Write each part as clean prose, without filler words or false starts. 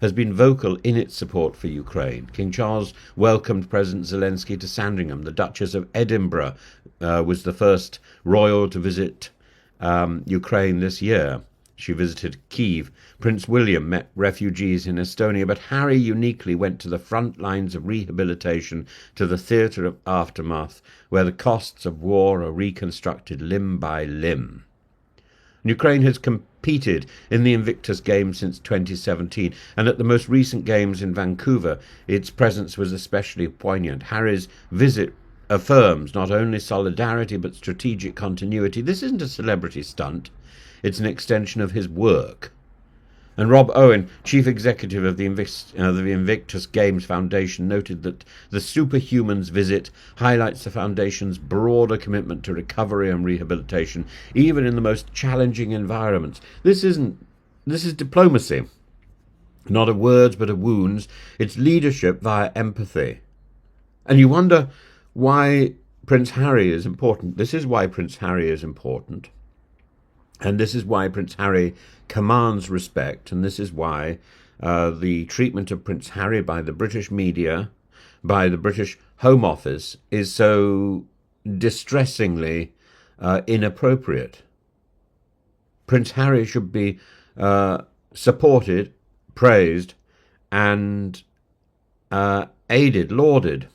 has been vocal in its support for Ukraine. King Charles welcomed President Zelensky to Sandringham. The Duchess of Edinburgh was the first royal to visit Ukraine this year. She visited Kyiv. Prince William met refugees in Estonia, but Harry uniquely went to the front lines of rehabilitation, to the theatre of aftermath, where the costs of war are reconstructed limb by limb. Ukraine has competed in the Invictus Games since 2017, and at the most recent Games in Vancouver, its presence was especially poignant. Harry's visit affirms not only solidarity but strategic continuity. This isn't a celebrity stunt. It's an extension of his work. And Rob Owen, chief executive of the Invictus Games Foundation, noted that the Superhumans visit highlights the foundation's broader commitment to recovery and rehabilitation, even in the most challenging environments. This is diplomacy, not of words but of wounds. It's leadership via empathy. And you wonder why Prince Harry is important. This is why Prince Harry is important. And this is why Prince Harry commands respect, and this is why the treatment of Prince Harry by the British media, by the British Home Office, is so distressingly inappropriate. Prince Harry should be supported, praised, and aided, lauded.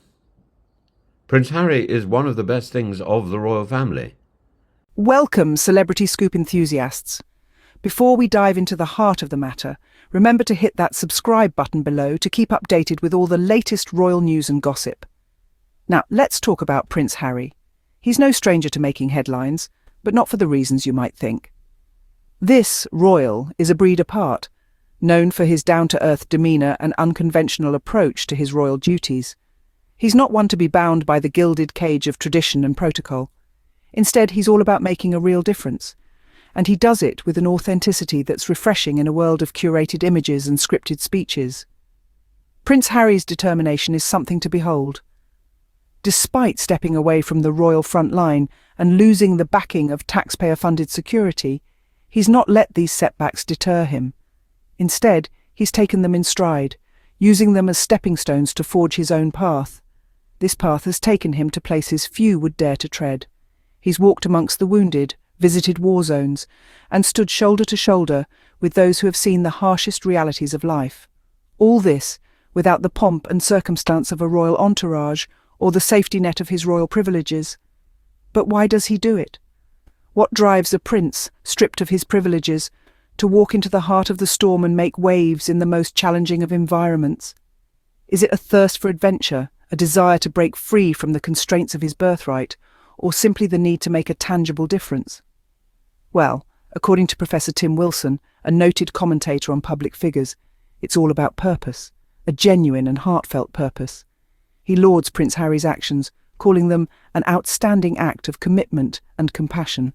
Prince Harry is one of the best things of the royal family. Welcome, Celebrity Scoop enthusiasts. Before we dive into the heart of the matter, remember to hit that subscribe button below to keep updated with all the latest royal news and gossip. Now, let's talk about Prince Harry. He's no stranger to making headlines, but not for the reasons you might think. This royal is a breed apart, known for his down-to-earth demeanour and unconventional approach to his royal duties. He's not one to be bound by the gilded cage of tradition and protocol. Instead, he's all about making a real difference. And he does it with an authenticity that's refreshing in a world of curated images and scripted speeches. Prince Harry's determination is something to behold. Despite stepping away from the royal front line and losing the backing of taxpayer-funded security, he's not let these setbacks deter him. Instead, he's taken them in stride, using them as stepping stones to forge his own path. This path has taken him to places few would dare to tread. He's walked amongst the wounded, visited war zones, and stood shoulder to shoulder with those who have seen the harshest realities of life. All this without the pomp and circumstance of a royal entourage or the safety net of his royal privileges. But why does he do it? What drives a prince, stripped of his privileges, to walk into the heart of the storm and make waves in the most challenging of environments? Is it a thirst for adventure, a desire to break free from the constraints of his birthright, or simply the need to make a tangible difference? Well, according to Professor Tim Wilson, a noted commentator on public figures, it's all about purpose, a genuine and heartfelt purpose. He lauds Prince Harry's actions, calling them an outstanding act of commitment and compassion.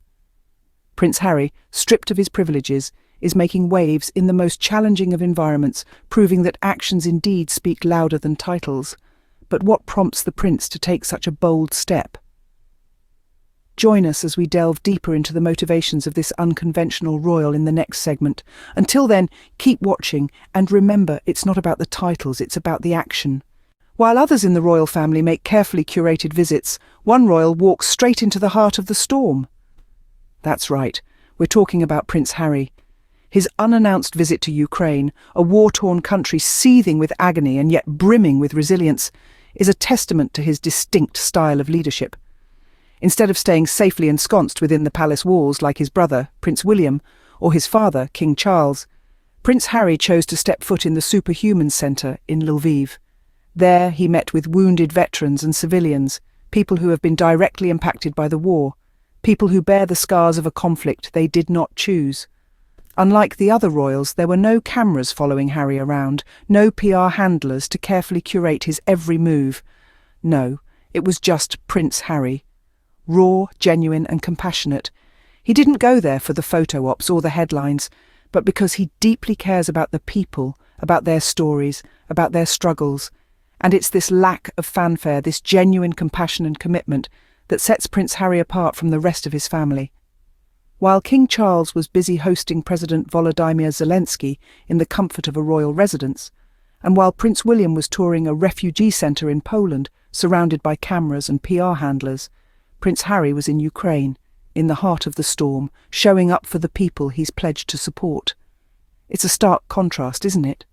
Prince Harry, stripped of his privileges, is making waves in the most challenging of environments, proving that actions indeed speak louder than titles. But what prompts the prince to take such a bold step? Join us as we delve deeper into the motivations of this unconventional royal in the next segment. Until then, keep watching, and remember, it's not about the titles, it's about the action. While others in the royal family make carefully curated visits, one royal walks straight into the heart of the storm. That's right, we're talking about Prince Harry. His unannounced visit to Ukraine, a war-torn country seething with agony and yet brimming with resilience, is a testament to his distinct style of leadership. Instead of staying safely ensconced within the palace walls like his brother, Prince William, or his father, King Charles, Prince Harry chose to step foot in the Superhumans Centre in Lviv. There he met with wounded veterans and civilians, people who have been directly impacted by the war, people who bear the scars of a conflict they did not choose. Unlike the other royals, there were no cameras following Harry around, no PR handlers to carefully curate his every move. No, it was just Prince Harry. Raw, genuine and compassionate. He didn't go there for the photo ops or the headlines, but because he deeply cares about the people, about their stories, about their struggles. And it's this lack of fanfare, this genuine compassion and commitment, that sets Prince Harry apart from the rest of his family. While King Charles was busy hosting President Volodymyr Zelensky in the comfort of a royal residence, and while Prince William was touring a refugee centre in Poland, surrounded by cameras and PR handlers, Prince Harry was in Ukraine, in the heart of the storm, showing up for the people he's pledged to support. It's a stark contrast, isn't it?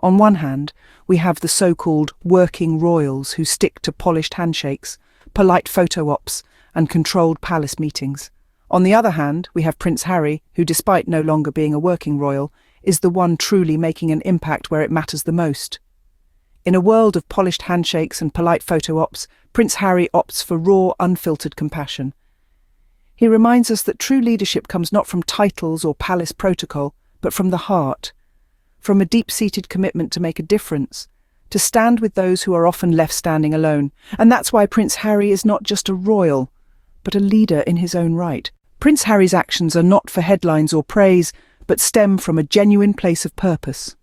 On one hand, we have the so-called working royals who stick to polished handshakes, polite photo ops, and controlled palace meetings. On the other hand, we have Prince Harry, who, despite no longer being a working royal, is the one truly making an impact where it matters the most. In a world of polished handshakes and polite photo ops, Prince Harry opts for raw, unfiltered compassion. He reminds us that true leadership comes not from titles or palace protocol, but from the heart, from a deep-seated commitment to make a difference, to stand with those who are often left standing alone. And that's why Prince Harry is not just a royal, but a leader in his own right. Prince Harry's actions are not for headlines or praise, but stem from a genuine place of purpose.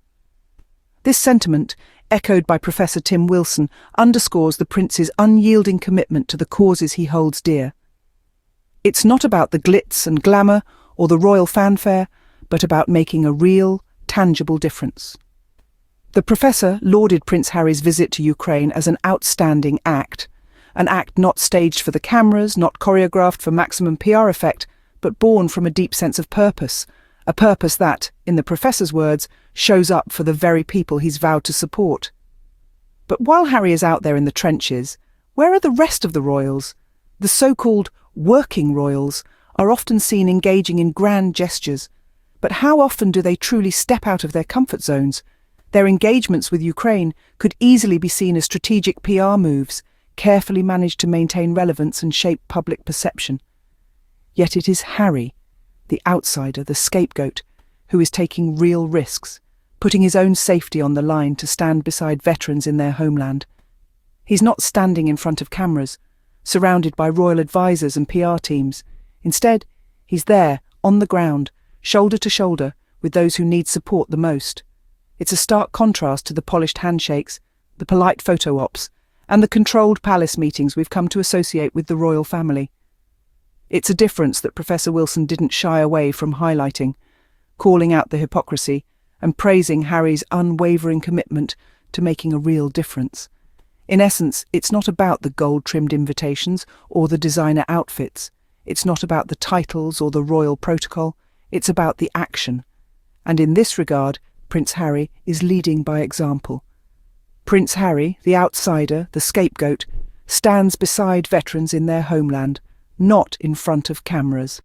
This sentiment, echoed by Professor Tim Wilson, underscores the Prince's unyielding commitment to the causes he holds dear. It's not about the glitz and glamour or the royal fanfare, but about making a real, tangible difference. The professor lauded Prince Harry's visit to Ukraine as an outstanding act, an act not staged for the cameras, not choreographed for maximum PR effect, but born from a deep sense of purpose, a purpose that, in the professor's words, shows up for the very people he's vowed to support. But while Harry is out there in the trenches, where are the rest of the royals? The so-called working royals are often seen engaging in grand gestures, but how often do they truly step out of their comfort zones? Their engagements with Ukraine could easily be seen as strategic PR moves, carefully managed to maintain relevance and shape public perception. Yet it is Harry, the outsider, the scapegoat, who is taking real risks, putting his own safety on the line to stand beside veterans in their homeland. He's not standing in front of cameras, surrounded by royal advisors and PR teams. Instead, he's there, on the ground, shoulder to shoulder, with those who need support the most. It's a stark contrast to the polished handshakes, the polite photo ops, and the controlled palace meetings we've come to associate with the royal family. It's a difference that Professor Wilson didn't shy away from highlighting, calling out the hypocrisy and praising Harry's unwavering commitment to making a real difference. In essence, it's not about the gold-trimmed invitations or the designer outfits. It's not about the titles or the royal protocol. It's about the action. And in this regard, Prince Harry is leading by example. Prince Harry, the outsider, the scapegoat, stands beside veterans in their homeland, not in front of cameras.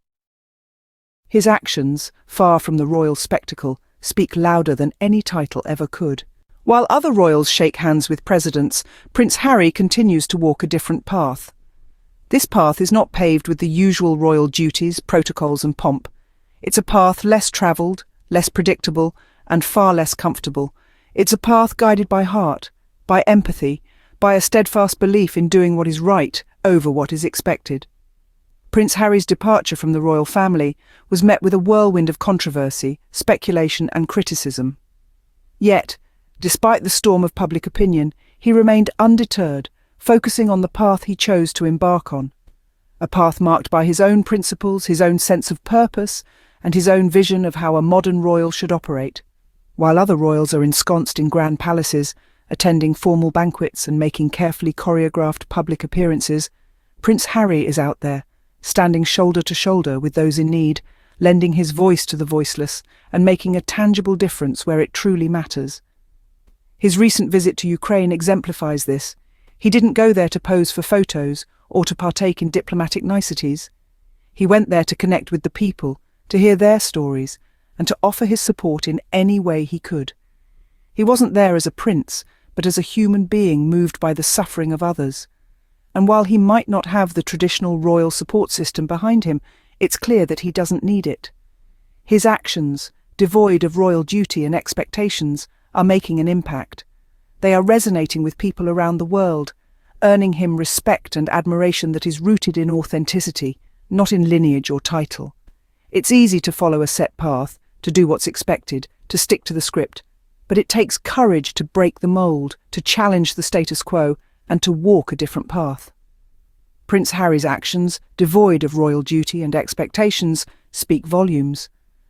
His actions, far from the royal spectacle, speak louder than any title ever could. While other royals shake hands with presidents, Prince Harry continues to walk a different path. This path is not paved with the usual royal duties, protocols and pomp. It's a path less travelled, less predictable, and far less comfortable. It's a path guided by heart, by empathy, by a steadfast belief in doing what is right over what is expected. Prince Harry's departure from the royal family was met with a whirlwind of controversy, speculation and criticism. Yet, despite the storm of public opinion, he remained undeterred, focusing on the path he chose to embark on. A path marked by his own principles, his own sense of purpose, and his own vision of how a modern royal should operate. While other royals are ensconced in grand palaces, attending formal banquets and making carefully choreographed public appearances, Prince Harry is out there, standing shoulder to shoulder with those in need, lending his voice to the voiceless and making a tangible difference where it truly matters. His recent visit to Ukraine exemplifies this. He didn't go there to pose for photos or to partake in diplomatic niceties. He went there to connect with the people, to hear their stories, and to offer his support in any way he could. He wasn't there as a prince, but as a human being moved by the suffering of others. And while he might not have the traditional royal support system behind him, it's clear that he doesn't need it. His actions, devoid of royal duty and expectations, are making an impact. They are resonating with people around the world, earning him respect and admiration that is rooted in authenticity, not in lineage or title. It's easy to follow a set path, to do what's expected, to stick to the script, but it takes courage to break the mold, to challenge the status quo, and to walk a different path. Prince Harry's actions, devoid of royal duty and expectations, speak volumes.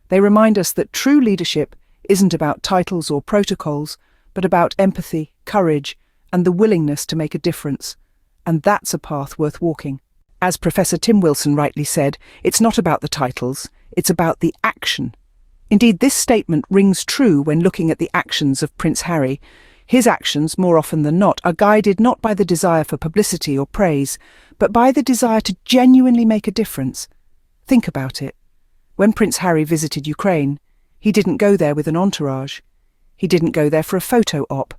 They remind us that true leadership isn't about titles or protocols, but about empathy, courage, and the willingness to make a difference. And that's a path worth walking. As Professor Tim Wilson rightly said, it's not about the titles, it's about the action. Indeed, this statement rings true when looking at the actions of Prince Harry. His actions, more often than not, are guided not by the desire for publicity or praise, but by the desire to genuinely make a difference. Think about it. When Prince Harry visited Ukraine, he didn't go there with an entourage. He didn't go there for a photo op.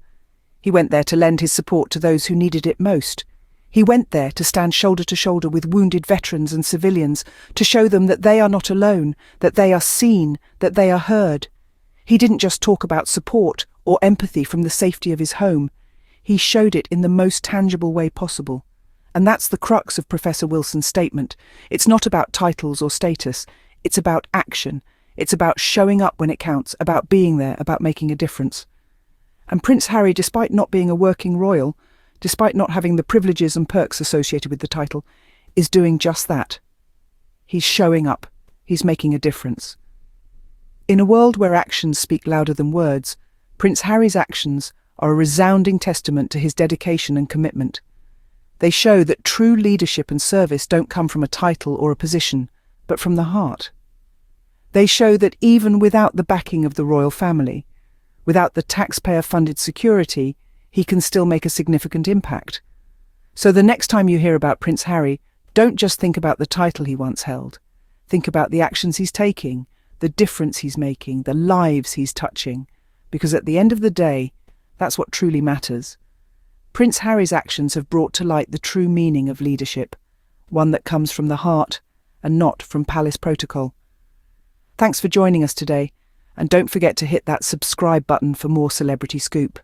He went there to lend his support to those who needed it most. He went there to stand shoulder to shoulder with wounded veterans and civilians, to show them that they are not alone, that they are seen, that they are heard. He didn't just talk about support or empathy from the safety of his home. He showed it in the most tangible way possible. And that's the crux of Professor Wilson's statement. It's not about titles or status. It's about action. It's about showing up when it counts, about being there, about making a difference. And Prince Harry, despite not being a working royal, despite not having the privileges and perks associated with the title, is doing just that. He's showing up. He's making a difference. In a world where actions speak louder than words, Prince Harry's actions are a resounding testament to his dedication and commitment. They show that true leadership and service don't come from a title or a position, but from the heart. They show that even without the backing of the royal family, without the taxpayer-funded security, he can still make a significant impact. So the next time you hear about Prince Harry, don't just think about the title he once held. Think about the actions he's taking, the difference he's making, the lives he's touching. Because at the end of the day, that's what truly matters. Prince Harry's actions have brought to light the true meaning of leadership, one that comes from the heart and not from palace protocol. Thanks for joining us today, and don't forget to hit that subscribe button for more Celebrity Scoop.